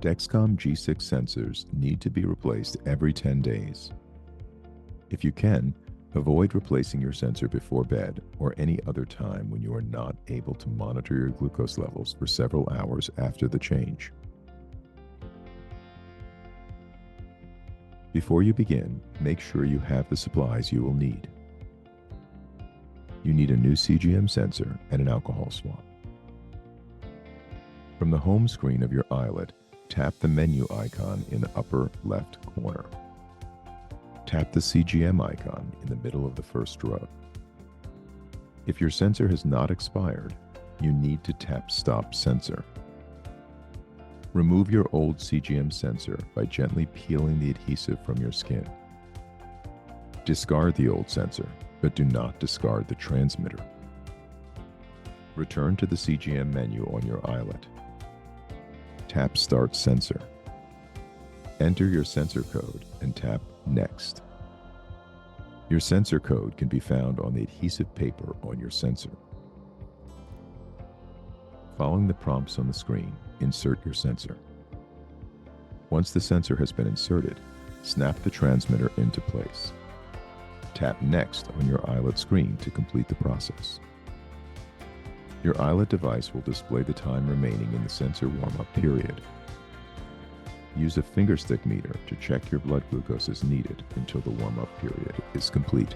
Dexcom G6 sensors need to be replaced every 10 days. If you can, avoid replacing your sensor before bed or any other time when you are not able to monitor your glucose levels for several hours after the change. Before you begin, make sure you have the supplies you will need. You need a new CGM sensor and an alcohol swab. From the home screen of your iLet, tap the menu icon in the upper left corner. Tap the CGM icon in the middle of the first row. If your sensor has not expired, you need to tap Stop Sensor. Remove your old CGM sensor by gently peeling the adhesive from your skin. Discard the old sensor, but do not discard the transmitter. Return to the CGM menu on your iLet. Tap Start Sensor. Enter your sensor code and tap Next. Your sensor code can be found on the adhesive paper on your sensor. Following the prompts on the screen, insert your sensor. Once the sensor has been inserted, snap the transmitter into place. Tap Next on your iLet screen to complete the process. Your iLet device will display the time remaining in the sensor warm-up period. Use a fingerstick meter to check your blood glucose as needed until the warm-up period is complete.